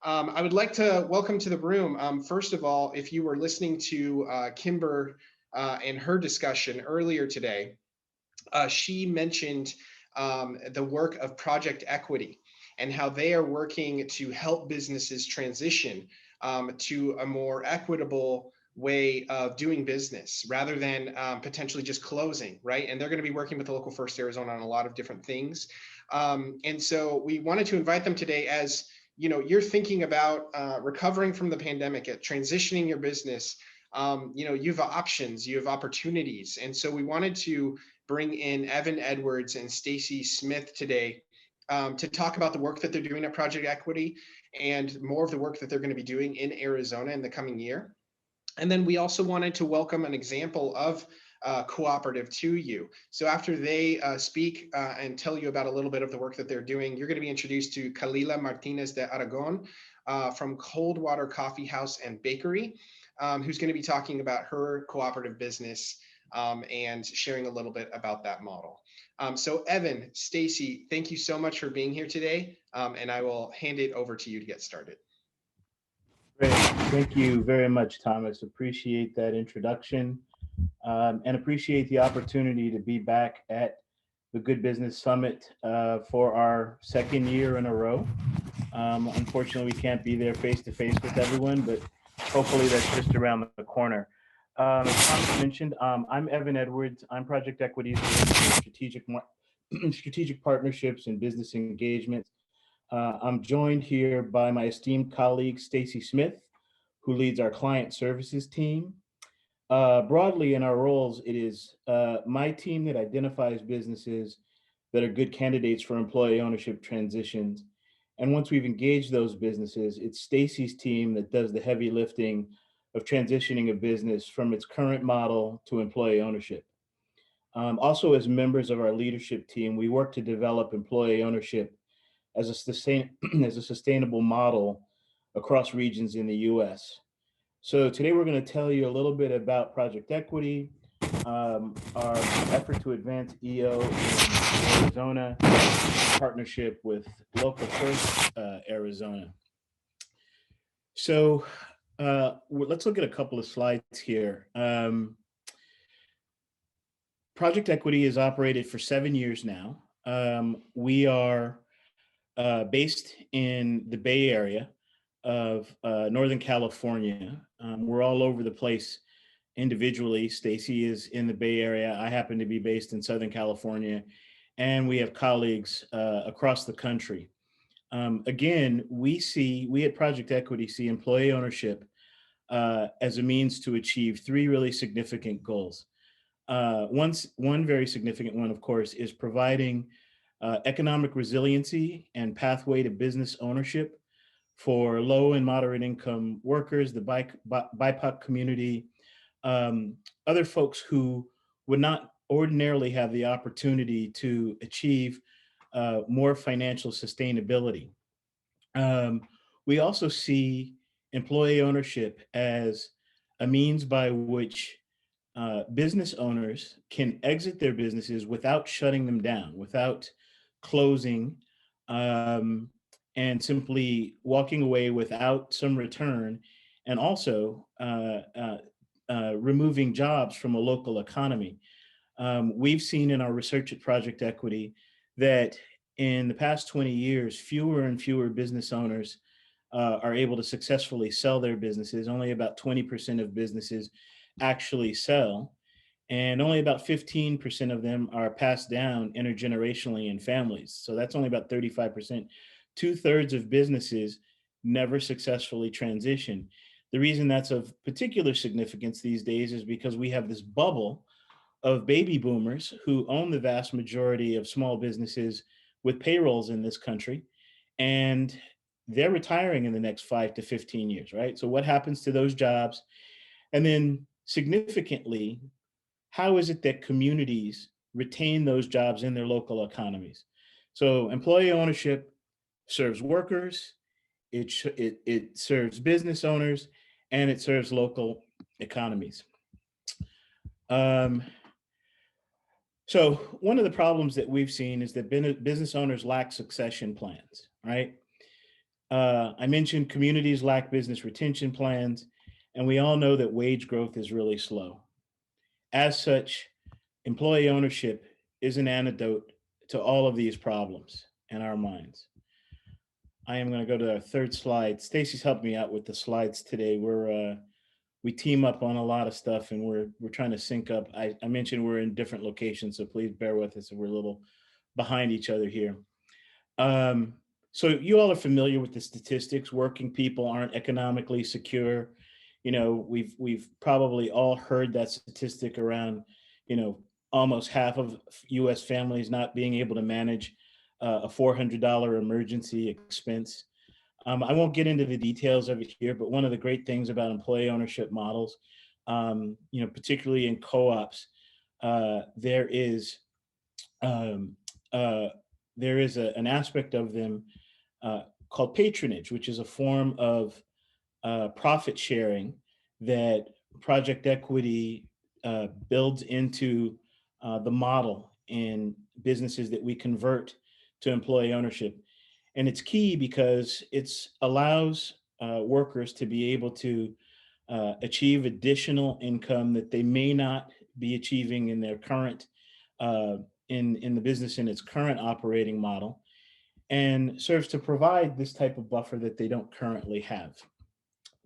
I would like to welcome to the room. First of all, if you were listening to Kimber and her discussion earlier today, she mentioned the work of Project Equity and how they are working to help businesses transition to a more equitable way of doing business rather than potentially just closing, right? And they're going to be working with the Local First Arizona on a lot of different things. And so we wanted to invite them today as you're thinking about recovering from the pandemic, at transitioning your business. You have options, you have opportunities, and so we wanted to bring in Evan Edwards and Stacy Smith today to talk about the work that they're doing at Project Equity and more of the work that they're going to be doing in Arizona in the coming year. And then we also wanted to welcome an example of cooperative to you. So after they speak and tell you about a little bit of the work that they're doing, you're going to be introduced to Kalila Martinez de Aragon from Coldwater Coffee House and Bakery, who's going to be talking about her cooperative business and sharing a little bit about that model. So Evan, Stacy, thank you so much for being here today, and I will hand it over to you to get started. Great. Thank you very much, Thomas. Appreciate that introduction and appreciate the opportunity to be back at the Good Business Summit for our second year in a row. Unfortunately, we can't be there face to face with everyone, but hopefully that's just around the corner. As Thomas mentioned, I'm Evan Edwards. I'm Project Equity's strategic partnerships and business engagements. I'm joined here by my esteemed colleague, Stacy Smith, who leads our client services team. Broadly in our roles, it is my team that identifies businesses that are good candidates for employee ownership transitions. And once we've engaged those businesses, it's Stacy's team that does the heavy lifting of transitioning a business from its current model to employee ownership. Also, as members of our leadership team, we work to develop employee ownership as as a sustainable model across regions in the U.S. So today we're going to tell you a little bit about Project Equity, our effort to advance EO in Arizona, partnership with Local First Arizona. So let's look at a couple of slides here. Project Equity has operated for 7 years now. We are based in the Bay Area of Northern California. We're all over the place individually. Stacy is in the Bay Area. I happen to be based in Southern California, and we have colleagues across the country. Again, we at Project Equity see employee ownership as a means to achieve three really significant goals. One very significant one, of course, is providing economic resiliency and pathway to business ownership for low and moderate income workers, the BIPOC community, other folks who would not ordinarily have the opportunity to achieve more financial sustainability. We also see employee ownership as a means by which business owners can exit their businesses without shutting them down, without closing, and simply walking away without some return, and also removing jobs from a local economy. We've seen in our research at Project Equity that in the past 20 years, fewer and fewer business owners are able to successfully sell their businesses. Only about 20% of businesses actually sell, and only about 15% of them are passed down intergenerationally in families. So that's only about 35%. 2/3 of businesses never successfully transition. The reason that's of particular significance these days is because we have this bubble of baby boomers who own the vast majority of small businesses with payrolls in this country, and they're retiring in the next 5 to 15 years, right? So what happens to those jobs? And then significantly, how is it that communities retain those jobs in their local economies? So employee ownership serves workers, it serves business owners, and it serves local economies. So one of the problems that we've seen is that business owners lack succession plans, right? I mentioned communities lack business retention plans, and we all know that wage growth is really slow. As such, employee ownership is an antidote to all of these problems in our minds. I am going to go to our third slide. Stacy's helped me out with the slides today. We team up on a lot of stuff, and we're trying to sync up. I mentioned we're in different locations, so please bear with us if we're a little behind each other here. Um, so you all are familiar with the statistics. Working people aren't economically secure. You know, we've probably all heard that statistic around, you know, almost half of U.S. families not being able to manage a $400 emergency expense. I won't get into the details of it here, but one of the great things about employee ownership models, you know, particularly in co-ops, there is um, uh, an aspect of them uh, called patronage, which is a form of profit sharing that project equity builds into the model in businesses that we convert to employee ownership. And it's key because it allows workers to be able to achieve additional income that they may not be achieving in their current uh, in the business in its current operating model, and serves to provide this type of buffer that they don't currently have.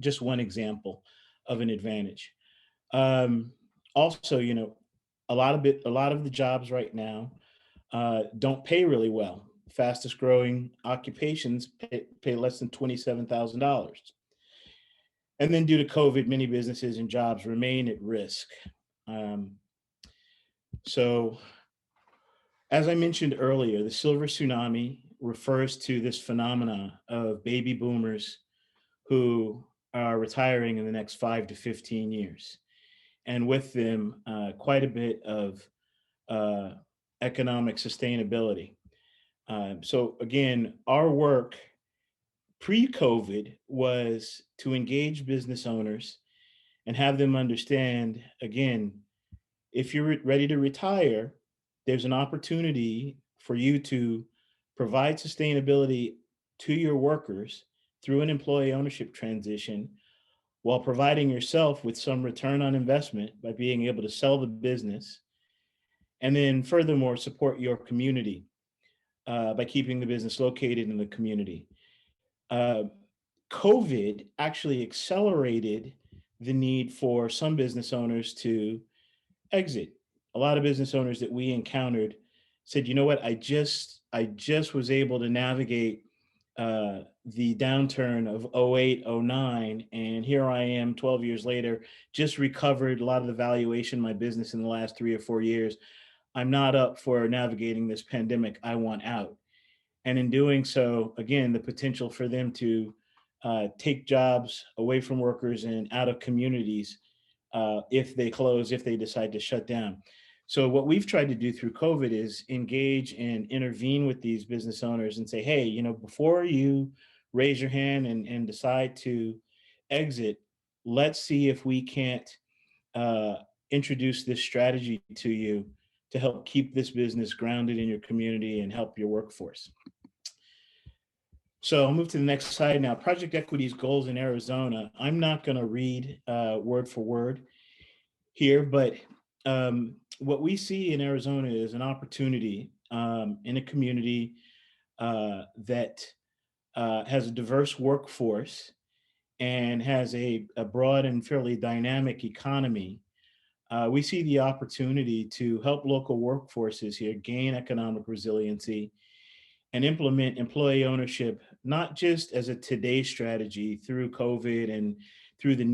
Just one example of an advantage. Um, Also, you know, a lot of the jobs right now don't pay really well. Fastest growing occupations pay less than $27,000. And then due to COVID, many businesses and jobs remain at risk. Um, so, as I mentioned earlier, the silver tsunami refers to this phenomena of baby boomers who are retiring in the next 5 to 15 years. And with them, quite a bit of uh, economic sustainability. So, again, our work pre COVID was to engage business owners and have them understand again, if you're ready to retire, there's an opportunity for you to provide sustainability to your workers through an employee ownership transition while providing yourself with some return on investment by being able to sell the business, and then furthermore support your community by keeping the business located in the community. Uh, COVID actually accelerated the need for some business owners to exit. A lot of business owners that we encountered said, "You know what? I just was able to navigate the downturn of '08, '09, and here I am 12 years later, just recovered a lot of the valuation of my business in the last 3 or 4 years. I'm not up for navigating this pandemic. I want out." And in doing so, again, the potential for them to take jobs away from workers and out of communities if they close, if they decide to shut down. So, what we've tried to do through COVID is engage and intervene with these business owners and say, hey, you know, before you raise your hand and decide to exit, let's see if we can't uh, introduce this strategy to you to help keep this business grounded in your community and help your workforce. So I'll move to the next slide now. Project Equity's goals in Arizona. I'm not going to read word for word here, but what we see in Arizona is an opportunity in a community that has a diverse workforce and has a broad and fairly dynamic economy. We see the opportunity to help local workforces here gain economic resiliency and implement employee ownership, not just as a today strategy through COVID and through the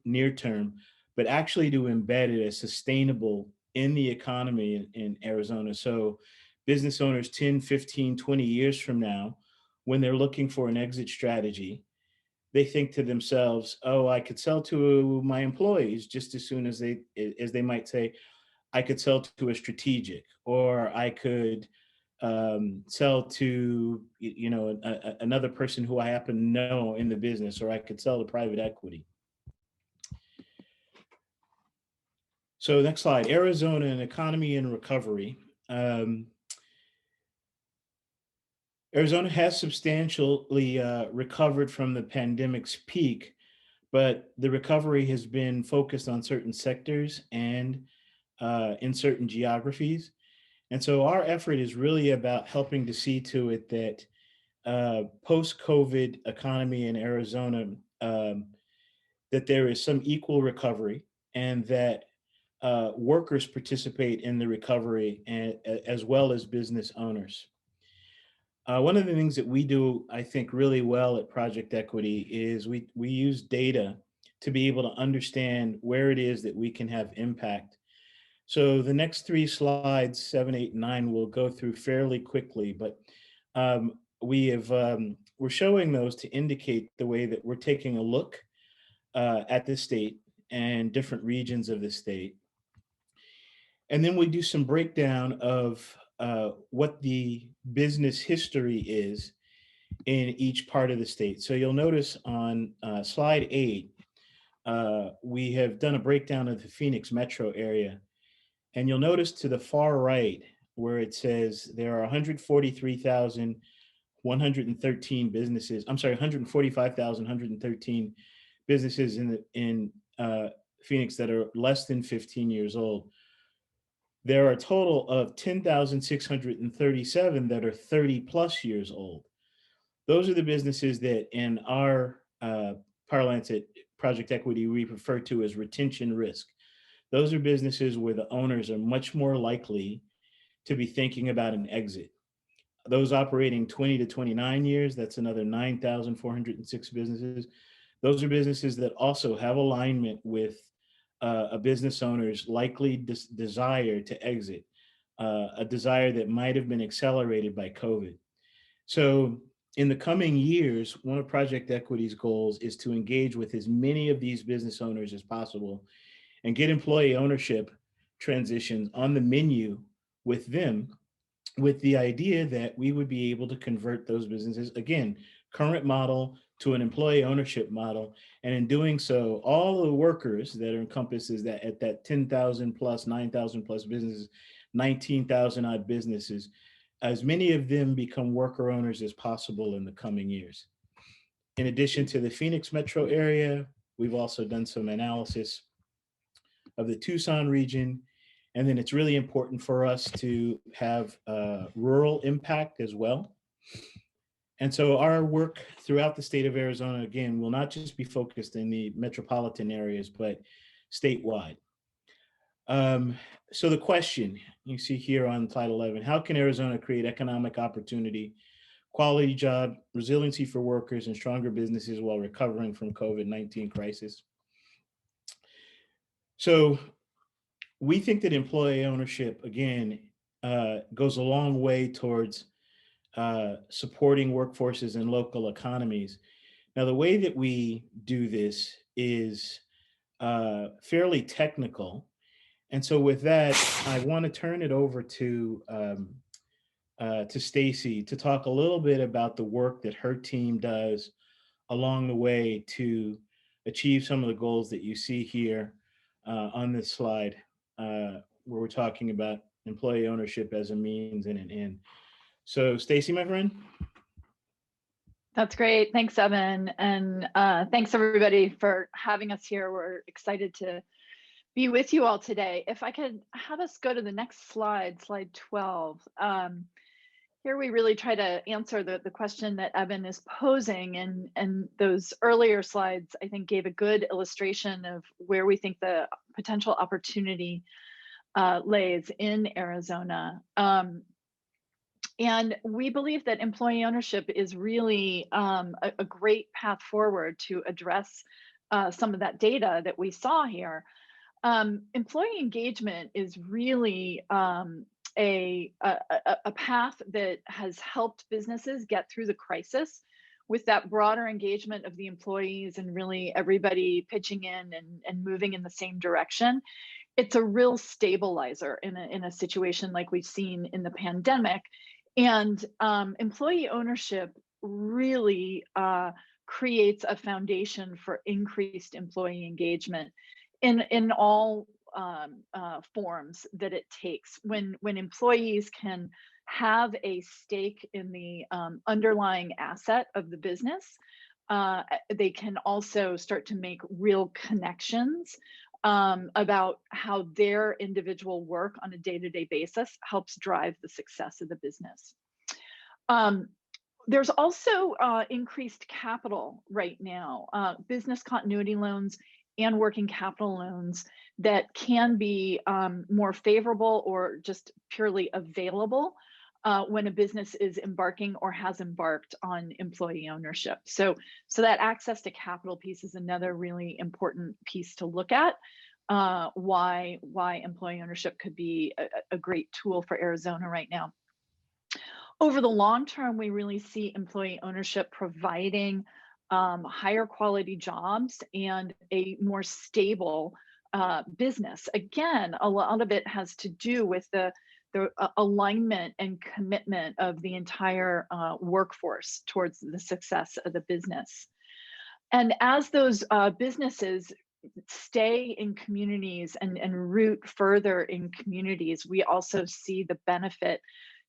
near term, but actually to embed it as sustainable in the economy in Arizona. So business owners 10, 15, 20 years from now, when they're looking for an exit strategy, they think to themselves, oh, I could sell to my employees just as soon as they might say, I could sell to a strategic, or I could sell to you know another person who I happen to know in the business, or I could sell to private equity. So next slide, Arizona, an economy in recovery. Arizona has substantially recovered from the pandemic's peak, but the recovery has been focused on certain sectors and in certain geographies. And so our effort is really about helping to see to it that post-COVID economy in Arizona, that there is some equal recovery and that workers participate in the recovery and, as well as business owners. One of the things that we do, I think, really well at Project Equity is we use data to be able to understand where it is that we can have impact. So the next three slides, 7, 8, and 9, we'll go through fairly quickly, but we're showing those to indicate the way that we're taking a look at the state and different regions of the state. And then we do some breakdown of what the business history is in each part of the state. So you'll notice on slide 8, we have done a breakdown of the Phoenix metro area. And you'll notice to the far right where it says there are 143,113 businesses. I'm sorry, 145,113 businesses in Phoenix that are less than 15 years old. There are a total of 10,637 that are 30 plus years old. Those are the businesses that in our parlance at Project Equity, we refer to as retention risk. Those are businesses where the owners are much more likely to be thinking about an exit. Those operating 20 to 29 years, that's another 9,406 businesses. Those are businesses that also have alignment with a business owner's likely desire to exit, a desire that might have been accelerated by COVID. So in the coming years, one of Project Equity's goals is to engage with as many of these business owners as possible and get employee ownership transitions on the menu with them, with the idea that we would be able to convert those businesses, again, current model to an employee ownership model. And in doing so, all the workers that are encompasses that at that 10,000 plus, 9,000 plus businesses, 19,000 odd businesses, as many of them become worker owners as possible in the coming years. In addition to the Phoenix metro area, we've also done some analysis of the Tucson region. And then it's really important for us to have rural impact as well. And so our work throughout the state of Arizona, again, will not just be focused in the metropolitan areas, but statewide. So the question you see here on slide 11, how can Arizona create economic opportunity, quality job, resiliency for workers, and stronger businesses while recovering from COVID-19 crisis? So we think that employee ownership, again, goes a long way towards supporting workforces and local economies. Now, the way that we do this is fairly technical. And so with that, I want to turn it over to Stacy to talk a little bit about the work that her team does along the way to achieve some of the goals that you see here on this slide, where we're talking about employee ownership as a means and an end. So Stacy, my friend. That's great. Thanks, Evan. And thanks everybody for having us here. We're excited to be with you all today. If I could have us go to the next slide, slide 12. Here we really try to answer the question that Evan is posing, and those earlier slides, I think, gave a good illustration of where we think the potential opportunity lays in Arizona. And we believe that employee ownership is really a great path forward to address some of that data that we saw here. Employee engagement is really a path that has helped businesses get through the crisis with that broader engagement of the employees and really everybody pitching in and moving in the same direction. It's a real stabilizer in a situation like we've seen in the pandemic. And employee ownership really creates a foundation for increased employee engagement in all forms that it takes. When employees can have a stake in the underlying asset of the business. They can also start to make real connections about how their individual work on a day-to-day basis helps drive the success of the business. There's also increased capital right now, business continuity loans and working capital loans that can be more favorable or just purely available when a business is embarking or has embarked on employee ownership. So that access to capital piece is another really important piece to look at. Why employee ownership could be a great tool for Arizona right now. Over the long term, we really see employee ownership providing higher quality jobs and a more stable business. Again, a lot of it has to do with the alignment and commitment of the entire workforce towards the success of the business. And as those businesses stay in communities and root further in communities, we also see the benefit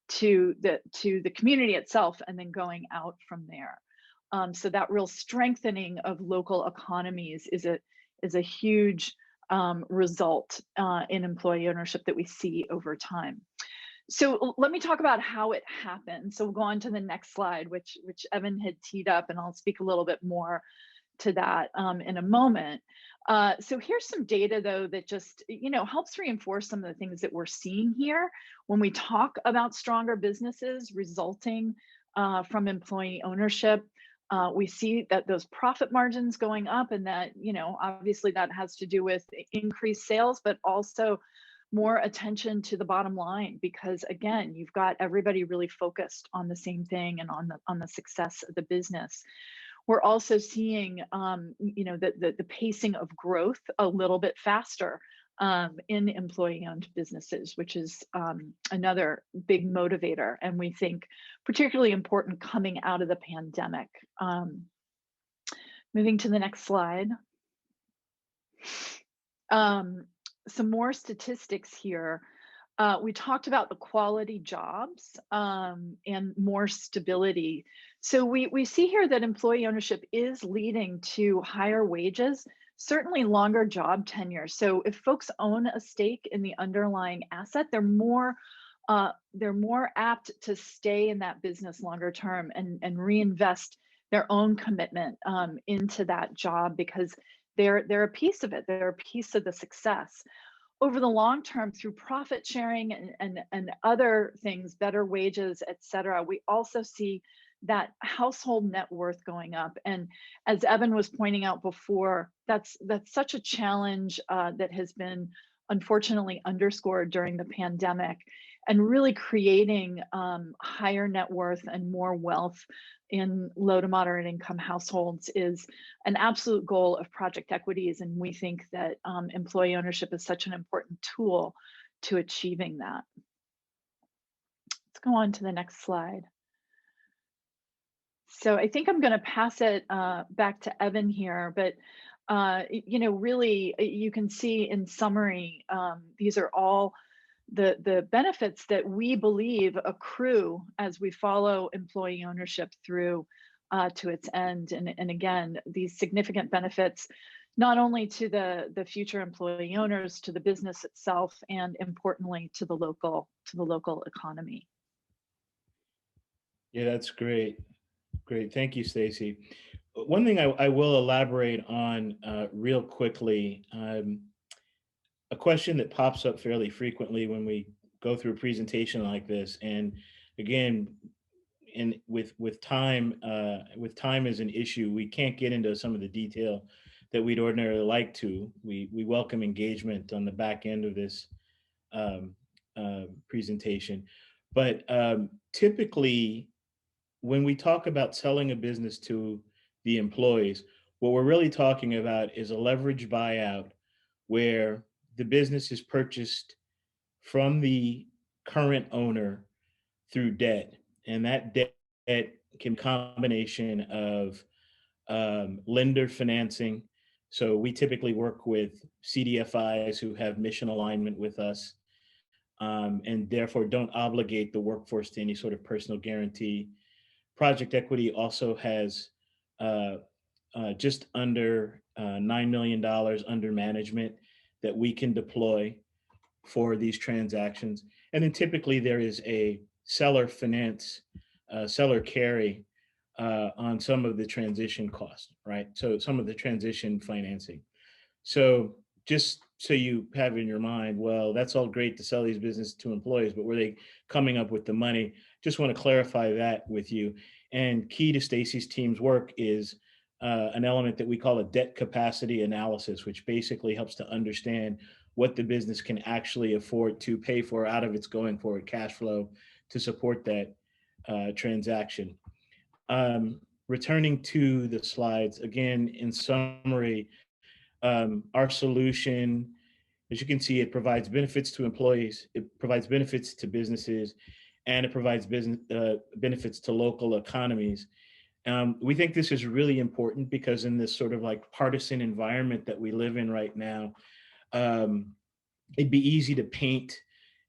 to the community itself and then going out from there. So that real strengthening of local economies is a huge result in employee ownership that we see over time. So let me talk about how it happens. So we'll go on to the next slide, which Evan had teed up, and I'll speak a little bit more to that in a moment. So here's some data though that just helps reinforce some of the things that we're seeing here when we talk about stronger businesses resulting from employee ownership. We see that those profit margins going up, and that obviously that has to do with increased sales, but also more attention to the bottom line, because again, you've got everybody really focused on the same thing and on the success of the business. We're also seeing, the pacing of growth a little bit faster in employee-owned businesses, which is another big motivator, and we think particularly important coming out of the pandemic. Moving to the next slide. Some more statistics here. We talked about the quality jobs and more stability. So we see here that employee ownership is leading to higher wages, certainly longer job tenure. So if folks own a stake in the underlying asset, they're more apt to stay in that business longer term and reinvest their own commitment into that job, because they're a piece of it. They're a piece of the success. Over the long term, through profit sharing and other things, better wages, et cetera, we also see that household net worth going up. And as Evan was pointing out before, that's such a challenge that has been unfortunately underscored during the pandemic, and really creating higher net worth and more wealth in low to moderate income households is an absolute goal of Project Equities. And we think that employee ownership is such an important tool to achieving that. Let's go on to the next slide. So I think I'm going to pass it back to Evan here, but really you can see in summary, these are all the benefits that we believe accrue as we follow employee ownership through to its end. And again, these significant benefits, not only to the future employee owners, to the business itself, and importantly to the local economy. Yeah, that's great. Great. Thank you, Stacy. One thing I will elaborate on real quickly, a question that pops up fairly frequently when we go through a presentation like this, and again, with time as an issue, we can't get into some of the detail that we'd ordinarily like to. We welcome engagement on the back end of this presentation, but typically, when we talk about selling a business to the employees, what we're really talking about is a leverage buyout where the business is purchased from the current owner through debt. And that debt can be a combination of lender financing. So we typically work with CDFIs who have mission alignment with us. and therefore don't obligate the workforce to any sort of personal guarantee. Project Equity also has uh, just under $9 million under management that we can deploy for these transactions. And then typically there is a seller finance, seller carry on some of the transition costs, right? So some of the transition financing. So just so you have in your mind, well, that's all great to sell these businesses to employees, but were they coming up with the money? Just want to clarify that with you. And key to Stacy's team's work is an element that we call a debt capacity analysis, which basically helps to understand what the business can actually afford to pay for out of its going forward cash flow to support that transaction. Returning to the slides, again, in summary, our solution, as you can see, it provides benefits to employees, it provides benefits to businesses, and it provides benefits to local economies. We think this is really important because in this sort of like partisan environment that we live in right now, um, it'd be easy to paint,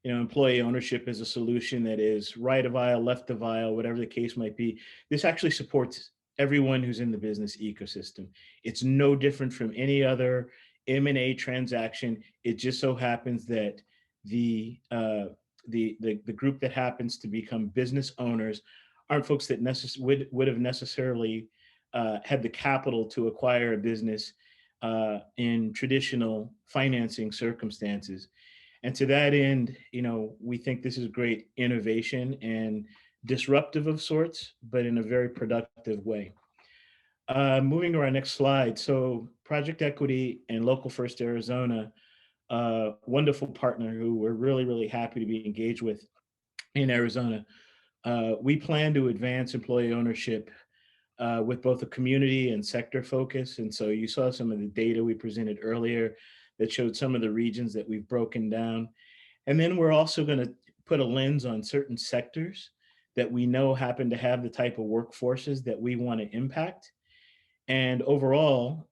employee ownership as a solution that is right of aisle, left of aisle, whatever the case might be. This actually supports everyone who's in the business ecosystem. It's no different from any other M&A transaction. It just so happens that the group that happens to become business owners aren't folks that would have necessarily had the capital to acquire a business in traditional financing circumstances. And to that end, we think this is great innovation and disruptive of sorts, but in a very productive way. Moving to our next slide. So Project Equity and Local First Arizona, wonderful partner who we're really, really happy to be engaged with in Arizona. We plan to advance employee ownership with both a community and sector focus. And so you saw some of the data we presented earlier that showed some of the regions that we've broken down. And then we're also going to put a lens on certain sectors that we know happen to have the type of workforces that we want to impact. And overall,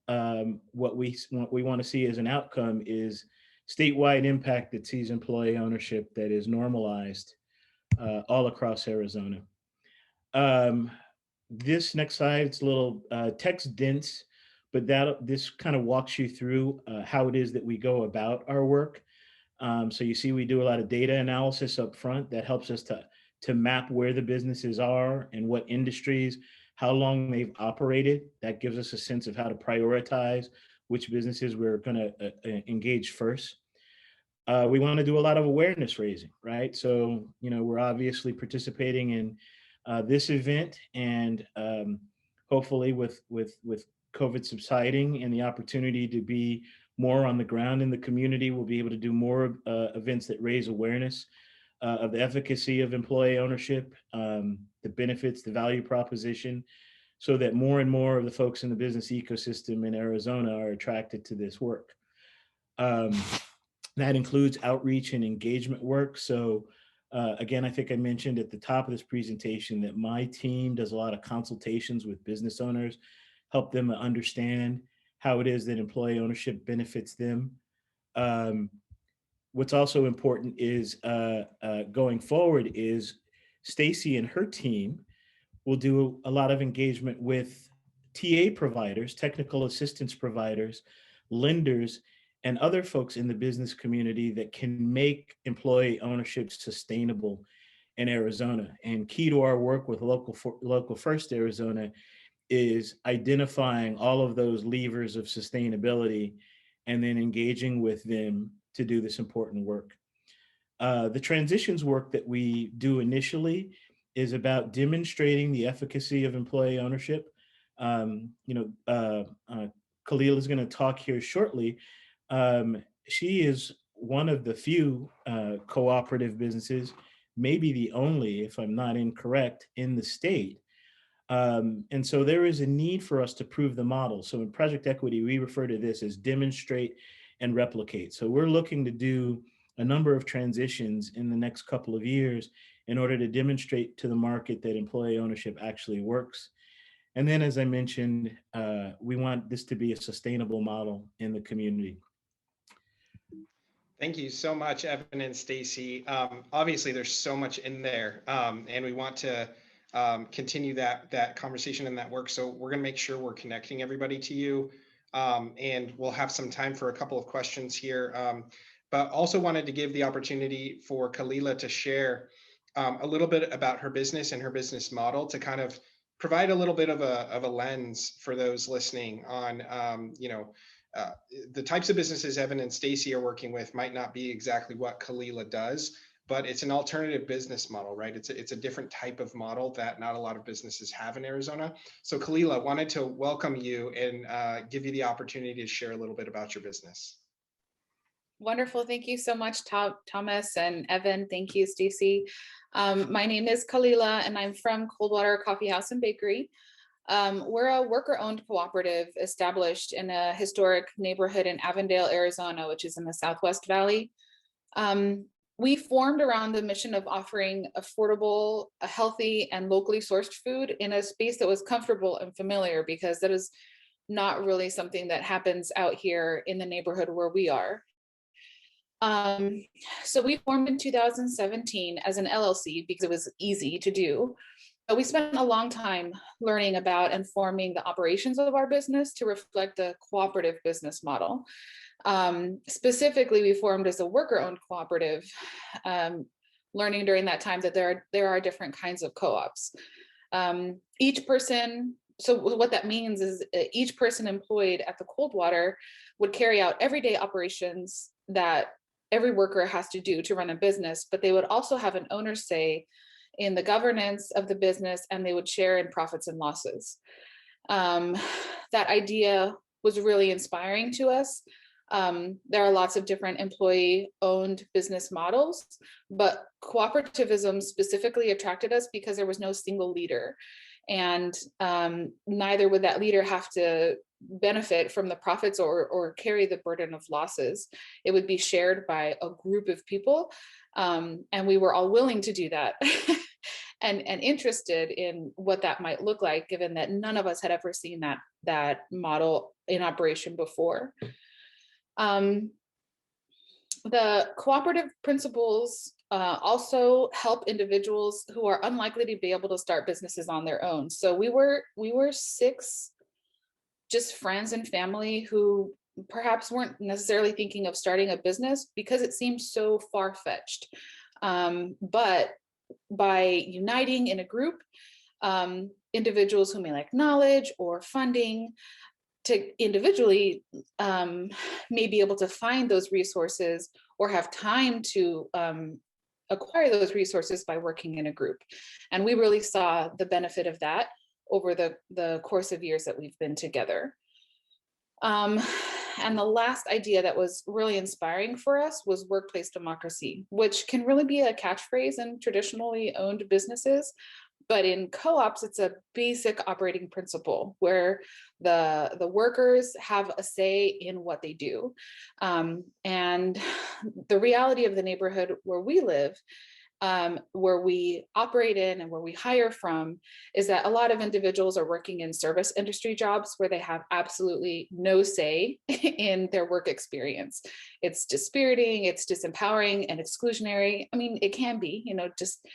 what we want to see as an outcome is statewide impact that sees employee ownership that is normalized all across Arizona. This next slide, it's a little text dense, but this kind of walks you through how it is that we go about our work. So you see, we do a lot of data analysis up front that helps us to map where the businesses are and what industries, how long they've operated. That gives us a sense of how to prioritize which businesses we're going to engage first. We want to do a lot of awareness raising, right? So, we're obviously participating in this event, and hopefully with COVID subsiding and the opportunity to be more on the ground in the community, we'll be able to do more events that raise awareness of the efficacy of employee ownership, the benefits, the value proposition, so that more and more of the folks in the business ecosystem in Arizona are attracted to this work. That includes outreach and engagement work. So again, I think I mentioned at the top of this presentation that my team does a lot of consultations with business owners, help them understand how it is that employee ownership benefits them. What's also important is going forward is Stacy and her team will do a lot of engagement with TA providers, technical assistance providers, lenders, and other folks in the business community that can make employee ownership sustainable in Arizona. And key to our work with Local First Arizona is identifying all of those levers of sustainability and then engaging with them to do this important work. The transitions work that we do initially is about demonstrating the efficacy of employee ownership. Khalil is going to talk here shortly. She is one of the few cooperative businesses, maybe the only, if I'm not incorrect, in the state. And so there is a need for us to prove the model. So in Project Equity, we refer to this as demonstrate and replicate. So we're looking to do a number of transitions in the next couple of years in order to demonstrate to the market that employee ownership actually works. And then, as I mentioned, we want this to be a sustainable model in the community. Thank you so much, Evan and Stacy. Obviously, there's so much in there, and we want to continue that conversation and that work. So we're going to make sure we're connecting everybody to you, and we'll have some time for a couple of questions here. But also wanted to give the opportunity for Kalila to share a little bit about her business and her business model to kind of provide a little bit of a lens for those listening on, uh, the types of businesses Evan and Stacy are working with might not be exactly what Kalila does, but it's an alternative business model, right? It's a different type of model that not a lot of businesses have in Arizona. So Kalila, wanted to welcome you and give you the opportunity to share a little bit about your business. Wonderful. Thank you so much, Thomas and Evan. Thank you, Stacy. My name is Kalila, and I'm from Coldwater Coffee House and Bakery. We're a worker-owned cooperative established in a historic neighborhood in Avondale, Arizona, which is in the Southwest Valley. We formed around the mission of offering affordable, healthy, and locally sourced food in a space that was comfortable and familiar, because that is not really something that happens out here in the neighborhood where we are. So we formed in 2017 as an LLC because it was easy to do. But we spent a long time learning about and forming the operations of our business to reflect a cooperative business model. Specifically, we formed as a worker-owned cooperative, learning during that time that there are different kinds of co-ops. Each person, so what that means is each person employed at the Coldwater would carry out everyday operations that every worker has to do to run a business, but they would also have an owner's say in the governance of the business, and they would share in profits and losses. That idea was really inspiring to us. There are lots of different employee-owned business models, but cooperativism specifically attracted us because there was no single leader, and neither would that leader have to benefit from the profits or carry the burden of losses. It would be shared by a group of people, and we were all willing to do that and interested in what that might look like, given that none of us had ever seen that model in operation before. The cooperative principles also help individuals who are unlikely to be able to start businesses on their own. So we were 6 just friends and family who perhaps weren't necessarily thinking of starting a business because it seemed so far-fetched. But by uniting in a group, individuals who may lack knowledge or funding to individually may be able to find those resources or have time to acquire those resources by working in a group. And we really saw the benefit of that over the course of years that we've been together. And the last idea that was really inspiring for us was workplace democracy, which can really be a catchphrase in traditionally owned businesses. But in co-ops, it's a basic operating principle where the workers have a say in what they do. And the reality of the neighborhood where we live, where we operate in and where we hire from, is that a lot of individuals are working in service industry jobs where they have absolutely no say in their work experience. It's dispiriting, it's disempowering and exclusionary. I mean, it can be, just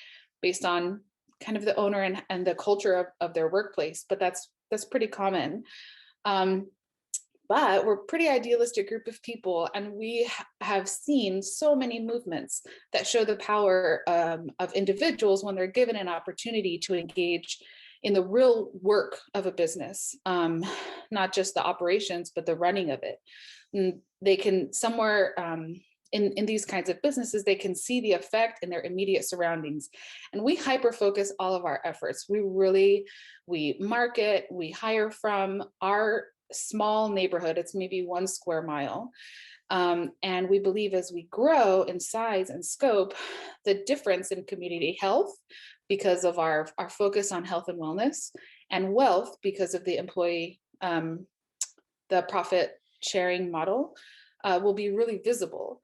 based on kind of the owner and the culture of their workplace, but that's pretty common. But we're a pretty idealistic group of people, and we have seen so many movements that show the power of individuals when they're given an opportunity to engage in the real work of a business, not just the operations, but the running of it. And they can somewhere in these kinds of businesses, they can see the effect in their immediate surroundings. And we hyper focus all of our efforts. We market, we hire from our small neighborhood. It's maybe 1 square mile. And we believe as we grow in size and scope, the difference in community health because of our focus on health and wellness, and wealth because of the employee, the profit sharing model will be really visible.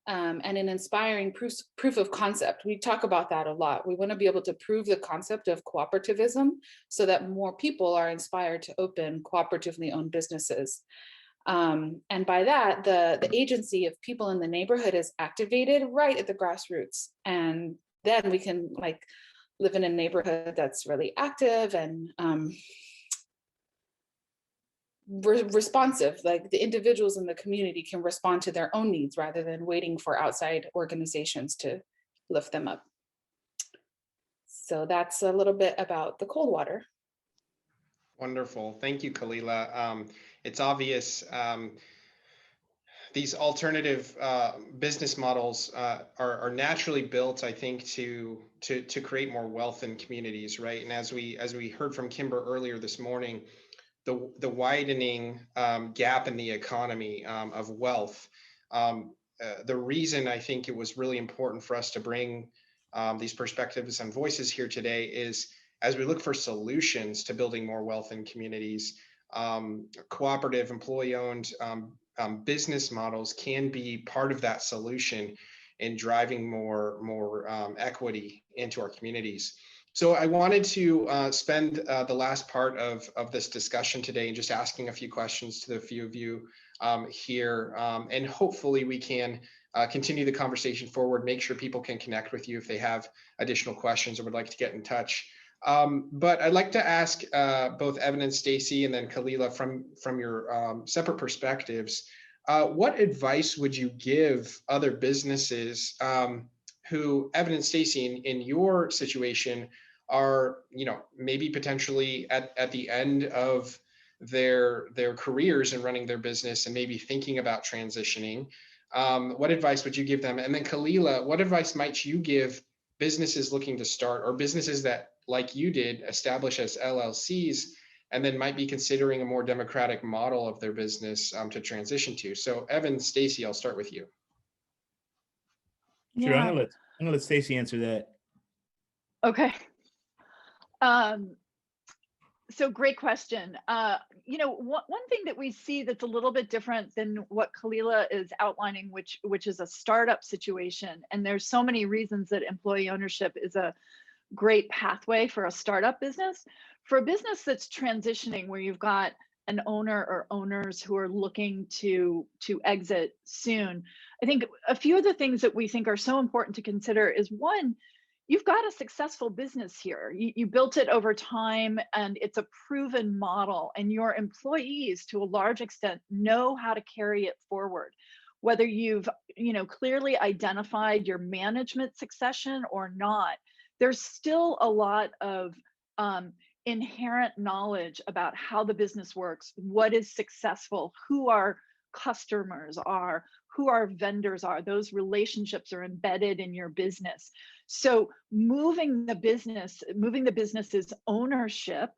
And an inspiring proof of concept. We talk about that a lot. We want to be able to prove the concept of cooperativism so that more people are inspired to open cooperatively owned businesses. And by that, the agency of people in the neighborhood is activated right at the grassroots. And then we can like live in a neighborhood that's really active and responsive. Like the individuals in the community can respond to their own needs rather than waiting for outside organizations to lift them up. So that's a little bit about the Coldwater. Wonderful. Thank you, Kalila. It's obvious these alternative business models are naturally built, I think, to create more wealth in communities, right? And as we heard from Kimber earlier this morning, the widening gap in the economy of wealth. The reason I think it was really important for us to bring these perspectives and voices here today is as we look for solutions to building more wealth in communities, cooperative, employee-owned business models can be part of that solution in driving more equity into our communities. So I wanted to spend the last part of this discussion today just asking a few questions to the few of you here, and hopefully we can continue the conversation forward, make sure people can connect with you if they have additional questions or would like to get in touch. But I'd like to ask both Evan and Stacy, and then Kalila, from your separate perspectives, what advice would you give other businesses who, Evan and Stacy, in your situation, are maybe potentially at the end of their careers and running their business and maybe thinking about transitioning? What advice would you give them? And then Kalila, what advice might you give businesses looking to start, or businesses that, like you did, establish as LLCs and then might be considering a more democratic model of their business to transition to? So Evan, Stacy, I'll start with you. Sure, Yeah. I'm gonna let Stacy answer that. Okay. So great question. One thing that we see that's a little bit different than what Kalila is outlining, which is a startup situation, and there's so many reasons that employee ownership is a great pathway for a startup business. For a business that's transitioning, where you've got an owner or owners who are looking to exit soon, I think a few of the things that we think are so important to consider is, one, you've got a successful business here. You built it over time and it's a proven model, and your employees to a large extent know how to carry it forward. Whether you've clearly identified your management succession or not, there's still a lot of inherent knowledge about how the business works, what is successful, who our customers are, who our vendors are. Those relationships are embedded in your business. So moving the business's ownership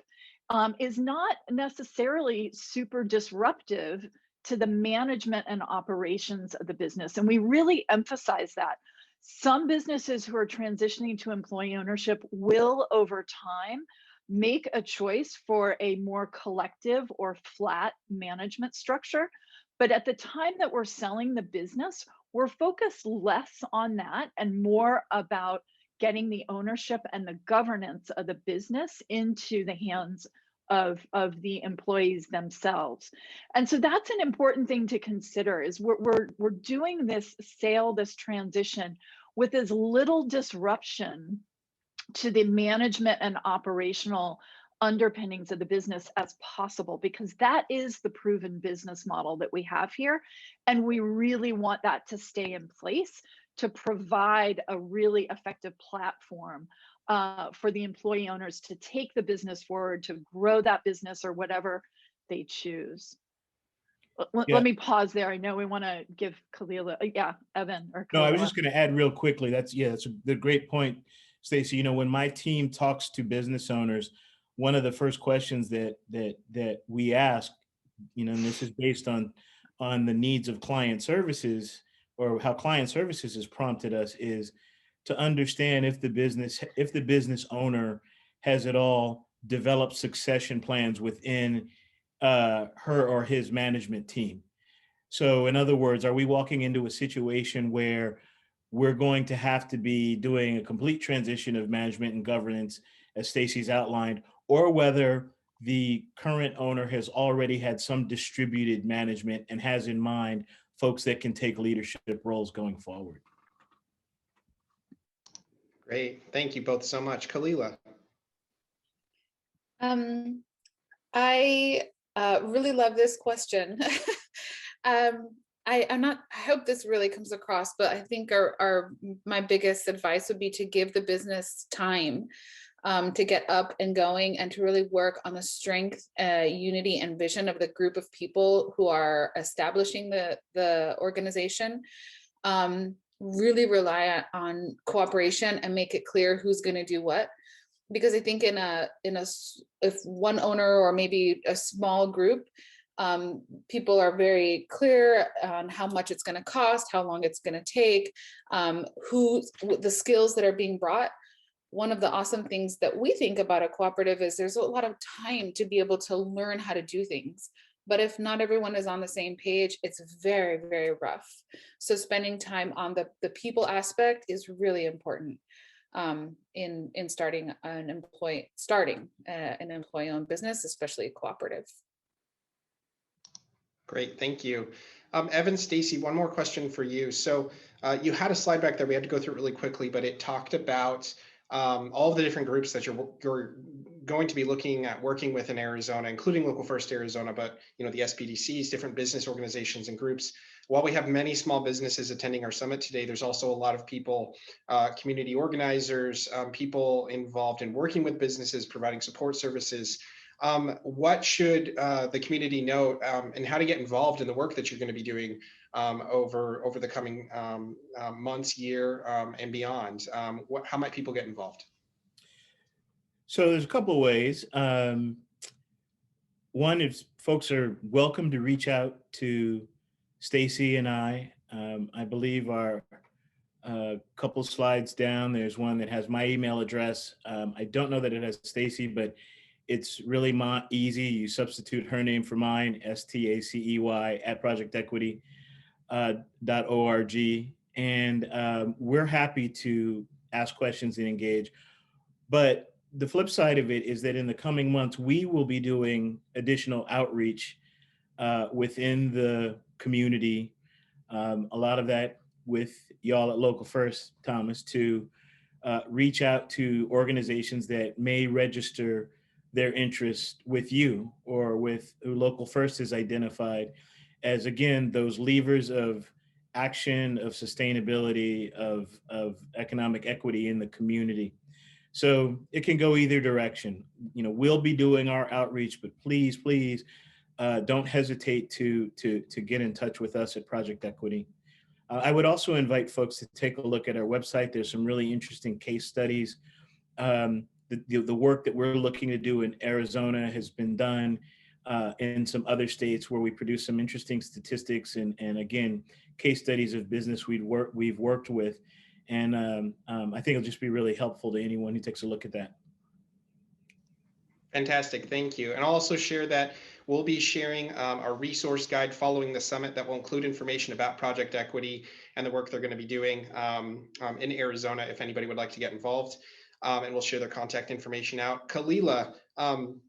is not necessarily super disruptive to the management and operations of the business. And we really emphasize that. Some businesses who are transitioning to employee ownership will, over time, make a choice for a more collective or flat management structure. But at the time that we're selling the business, we're focused less on that and more about getting the ownership and the governance of the business into the hands of the employees themselves. And so that's an important thing to consider, is we're doing this sale, this transition, with as little disruption to the management and operational underpinnings of the business as possible, because that is the proven business model that we have here. And we really want that to stay in place to provide a really effective platform for the employee owners to take the business forward, to grow that business or whatever they choose. Let me pause there. I know we want to give Kalila, Evan or Kalila. No, I was just going to add real quickly. That's a great point, Stacy. When my team talks to business owners, one of the first questions that we ask, and this is based on the needs of client services, or how client services has prompted us, is to understand if the business owner has at all developed succession plans within her or his management team. So in other words, are we walking into a situation where we're going to have to be doing a complete transition of management and governance, as Stacy's outlined, or whether the current owner has already had some distributed management and has in mind folks that can take leadership roles going forward. Great. Thank you both so much. Kalila. I really love this question. I hope this really comes across, but I think my biggest advice would be to give the business time to get up and going, and to really work on the strength, unity, and vision of the group of people who are establishing the organization. Really rely on cooperation and make it clear who's going to do what. Because I think if one owner or maybe a small group, people are very clear on how much it's going to cost, how long it's going to take, the skills that are being brought. One of the awesome things that we think about a cooperative is there's a lot of time to be able to learn how to do things. But if not everyone is on the same page, it's very, very rough. So spending time on the people aspect is really important in starting an employee-owned business, especially a cooperative. Great, thank you. Evan, Stacy, one more question for you. So you had a slide back there. We had to go through it really quickly, but it talked about all of the different groups that you're going to be looking at working with in Arizona, including Local First Arizona, but the SBDCs, different business organizations and groups. While we have many small businesses attending our summit today, there's also a lot of people, community organizers, people involved in working with businesses, providing support services. What should the community know, and how to get involved in the work that you're going to be doing over the coming months, year, and beyond? How might people get involved? So there's a couple of ways. One is folks are welcome to reach out to Stacy and I. I believe our couple slides down, there's one that has my email address. I don't know that it has Stacy, but it's really easy. You substitute her name for mine, STACEY @projectequity.org. And we're happy to ask questions and engage. But the flip side of it is that in the coming months, we will be doing additional outreach within the community. A lot of that with y'all at Local First, Thomas, to reach out to organizations that may register their interest with you or with who Local First has identified as, again, those levers of action, of sustainability, of economic equity in the community. So it can go either direction. We'll be doing our outreach, but please, don't hesitate to get in touch with us at Project Equity. I would also invite folks to take a look at our website. There's some really interesting case studies. The work that we're looking to do in Arizona has been done in some other states where we produce some interesting statistics and again, case studies of business we've worked with. And I think it'll just be really helpful to anyone who takes a look at that. Fantastic, thank you. And I'll also share that we'll be sharing our resource guide following the summit that will include information about Project Equity and the work they're going to be doing in Arizona if anybody would like to get involved. And we'll share their contact information out. Kalila,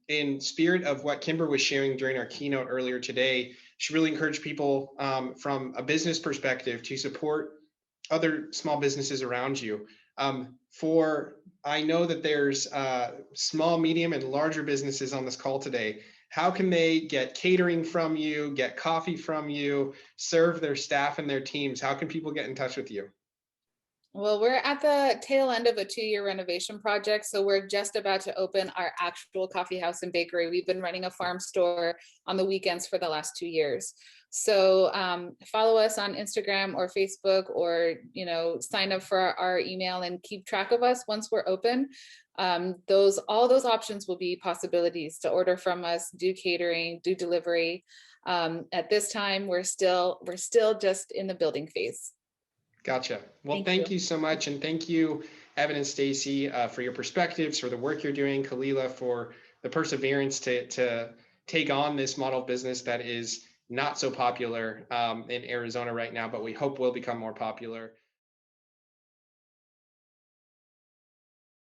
in spirit of what Kimber was sharing during our keynote earlier today, she really encouraged people from a business perspective to support other small businesses around you. I know that there's small, medium, and larger businesses on this call today. How can they get catering from you, get coffee from you, serve their staff and their teams? How can people get in touch with you? Well, we're at the tail end of a 2-year renovation project, so we're just about to open our actual coffee house and bakery. We've been running a farm store on the weekends for the last 2 years. So follow us on Instagram or Facebook, or sign up for our email and keep track of us once we're open. All those options will be possibilities to order from us, do catering, do delivery. At this time, we're still just in the building phase. Gotcha. Well, thank you so much. And thank you, Evan and Stacy, for your perspectives, for the work you're doing, Kalila, for the perseverance to take on this model of business that is not so popular in Arizona right now, but we hope will become more popular.